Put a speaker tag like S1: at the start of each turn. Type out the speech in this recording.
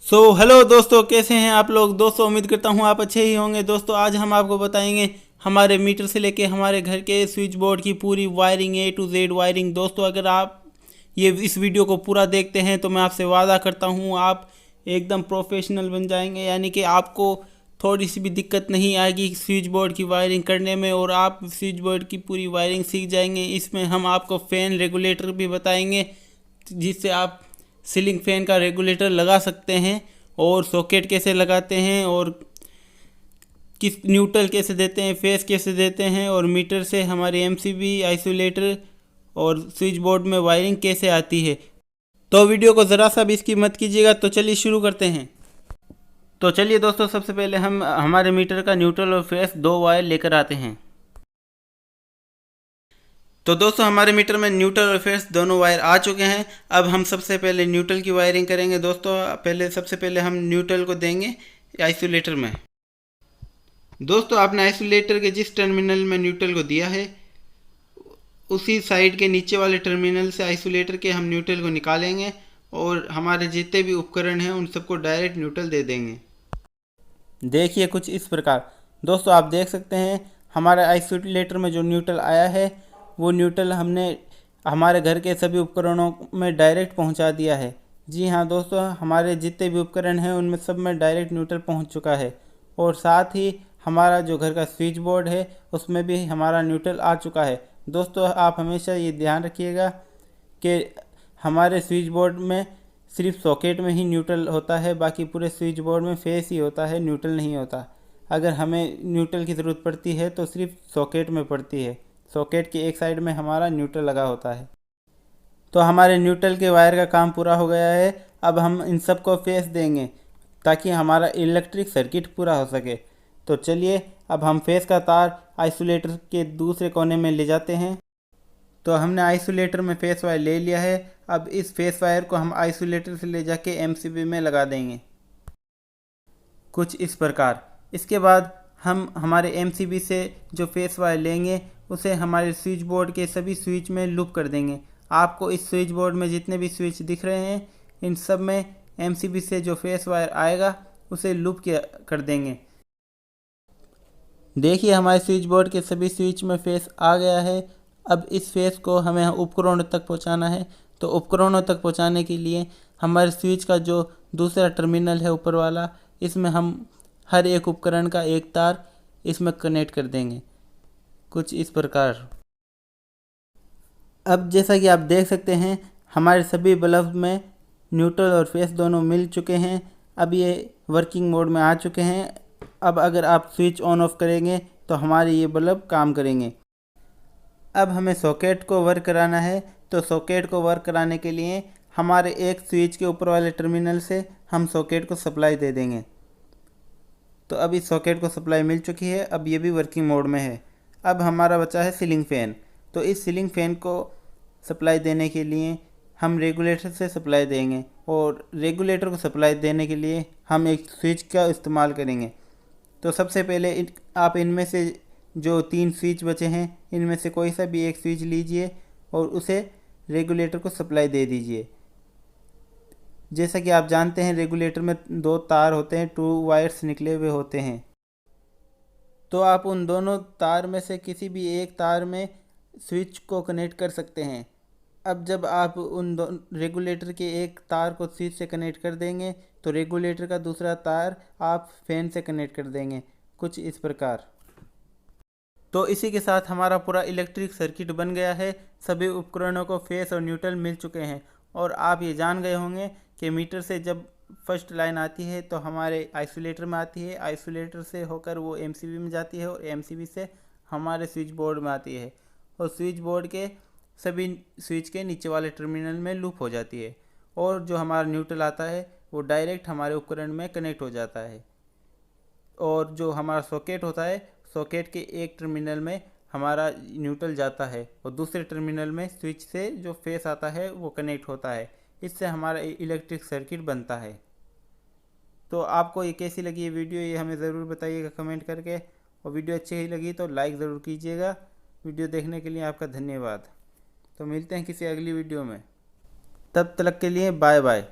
S1: Hello दोस्तों, कैसे हैं आप लोग। दोस्तों उम्मीद करता हूं आप अच्छे ही होंगे। दोस्तों आज हम आपको बताएंगे हमारे मीटर से लेके हमारे घर के स्विच बोर्ड की पूरी wiring, A to Z wiring. दोस्तों अगर आप ये इस वीडियो को पूरा देखते हैं तो मैं आपसे वादा करता हूं आप एकदम प्रोफेशनल बन जाएंगे, यानी कि आपको थोड़ी सी भी दिक्कत नहीं आएगी स्विच बोर्ड की वायरिंग करने में, और आप स्विच बोर्ड की पूरी वायरिंग सीख जाएंगे। इसमें हम आपको फ़ैन रेगुलेटर भी बताएंगे जिससे आप सीलिंग फ़ैन का रेगुलेटर लगा सकते हैं, और सॉकेट कैसे लगाते हैं, और किस न्यूट्रल कैसे देते हैं, फेस कैसे देते हैं, और मीटर से हमारे एमसीबी आइसोलेटर और स्विच बोर्ड में वायरिंग कैसे आती है। तो वीडियो को ज़रा सा भी इसकी मत कीजिएगा। तो चलिए शुरू करते हैं। तो चलिए दोस्तों, सबसे पहले हम हमारे मीटर का न्यूट्रल और फेस दो वायर लेकर आते हैं। तो दोस्तों हमारे मीटर में न्यूट्रल और फेस दोनों वायर आ चुके हैं। अब हम सबसे पहले न्यूट्रल की वायरिंग करेंगे। दोस्तों सबसे पहले हम न्यूट्रल को देंगे आइसोलेटर में। दोस्तों आपने आइसोलेटर के जिस टर्मिनल में न्यूट्रल को दिया है उसी साइड के नीचे वाले टर्मिनल से आइसोलेटर के हम न्यूट्रल को निकालेंगे, और हमारे जितने भी उपकरण हैं उन सबको डायरेक्ट न्यूट्रल दे देंगे। देखिए कुछ इस प्रकार। दोस्तों आप देख सकते हैं हमारे आइसोलेटर में जो न्यूट्रल आया है वो न्यूट्रल हमने हमारे घर के सभी उपकरणों में डायरेक्ट पहुंचा दिया है। जी हाँ दोस्तों, हमारे जितने भी उपकरण हैं उनमें सब में डायरेक्ट न्यूट्रल पहुंच चुका है, और साथ ही हमारा जो घर का स्विच बोर्ड है उसमें भी हमारा न्यूट्रल आ चुका है। दोस्तों आप हमेशा ये ध्यान रखिएगा कि हमारे स्विच बोर्ड में सिर्फ सॉकेट में ही न्यूट्रल होता है, बाकी पूरे स्विच बोर्ड में फेस ही होता है, न्यूट्रल नहीं होता। अगर हमें न्यूट्रल की ज़रूरत पड़ती है तो सिर्फ सॉकेट में पड़ती है, सॉकेट की एक साइड में हमारा न्यूट्रल लगा होता है। तो हमारे न्यूट्रल के वायर का काम पूरा हो गया है। अब हम इन सब को फेस देंगे ताकि हमारा इलेक्ट्रिक सर्किट पूरा हो सके। तो चलिए अब हम फेस का तार आइसोलेटर के दूसरे कोने में ले जाते हैं। तो हमने आइसोलेटर में फेस वायर ले लिया है। अब इस फेस वायर को हम आइसोलेटर से ले जाके एमसीबी में लगा देंगे कुछ इस प्रकार। इसके बाद हम हमारे एमसीबी से जो फेस वायर लेंगे उसे हमारे स्विच बोर्ड के सभी स्विच में लूप कर देंगे। आपको इस स्विच बोर्ड में जितने भी स्विच दिख रहे हैं इन सब में एमसीबी से जो फेस वायर आएगा उसे लूप कर देंगे। देखिए हमारे स्विच बोर्ड के सभी स्विच में फेस आ गया है। अब इस फेस को हमें उपकरणों तक पहुंचाना है। तो उपकरणों तक पहुंचाने के लिए हमारे स्विच का जो दूसरा टर्मिनल है ऊपर वाला, इसमें हम हर एक उपकरण का एक तार इसमें कनेक्ट कर देंगे कुछ इस प्रकार। अब जैसा कि आप देख सकते हैं हमारे सभी बल्ब में न्यूट्रल और फेस दोनों मिल चुके हैं। अब ये वर्किंग मोड में आ चुके हैं। अब अगर आप स्विच ऑन ऑफ करेंगे तो हमारे ये बल्ब काम करेंगे। अब हमें सॉकेट को वर्क कराना है। तो सॉकेट को वर्क कराने के लिए हमारे एक स्विच के ऊपर वाले टर्मिनल से हम सॉकेट को सप्लाई दे देंगे। तो अब इस सॉकेट को सप्लाई मिल चुकी है। अब ये भी वर्किंग मोड में है। अब हमारा बचा है सीलिंग फ़ैन। तो इस सीलिंग फ़ैन को सप्लाई देने के लिए हम रेगुलेटर से सप्लाई देंगे, और रेगुलेटर को सप्लाई देने के लिए हम एक स्विच का इस्तेमाल करेंगे। तो सबसे पहले आप इनमें से जो 3 स्विच बचे हैं इनमें से कोई सा भी एक स्विच लीजिए और उसे रेगुलेटर को सप्लाई दे दीजिए। जैसा कि आप जानते हैं रेगुलेटर में 2 तार होते हैं, 2 वायर्स निकले हुए होते हैं। तो आप उन दोनों तार में से किसी भी एक तार में स्विच को कनेक्ट कर सकते हैं। अब जब आप उन दो रेगुलेटर के एक तार को स्विच से कनेक्ट कर देंगे तो रेगुलेटर का दूसरा तार आप फैन से कनेक्ट कर देंगे कुछ इस प्रकार। तो इसी के साथ हमारा पूरा इलेक्ट्रिक सर्किट बन गया है। सभी उपकरणों को फेस और न्यूट्रल मिल चुके हैं, और आप ये जान गए होंगे कि मीटर से जब फर्स्ट लाइन आती है तो हमारे आइसोलेटर में आती है, आइसोलेटर से होकर वो एमसीबी में जाती है, और एमसीबी से हमारे स्विच बोर्ड में आती है, और स्विच बोर्ड के सभी स्विच के नीचे वाले टर्मिनल में लूप हो जाती है, और जो हमारा न्यूट्रल आता है वो डायरेक्ट हमारे उपकरण में कनेक्ट हो जाता है। और जो हमारा सॉकेट होता है, सॉकेट के एक टर्मिनल में हमारा न्यूट्रल जाता है, और दूसरे टर्मिनल में स्विच से जो फेस आता है वो कनेक्ट होता है। इससे हमारा इलेक्ट्रिक सर्किट बनता है। तो आपको ये कैसी लगी ये वीडियो, ये हमें ज़रूर बताइएगा कमेंट करके, और वीडियो अच्छी ही लगी तो लाइक ज़रूर कीजिएगा। वीडियो देखने के लिए आपका धन्यवाद। तो मिलते हैं किसी अगली वीडियो में, तब तक के लिए बाय बाय।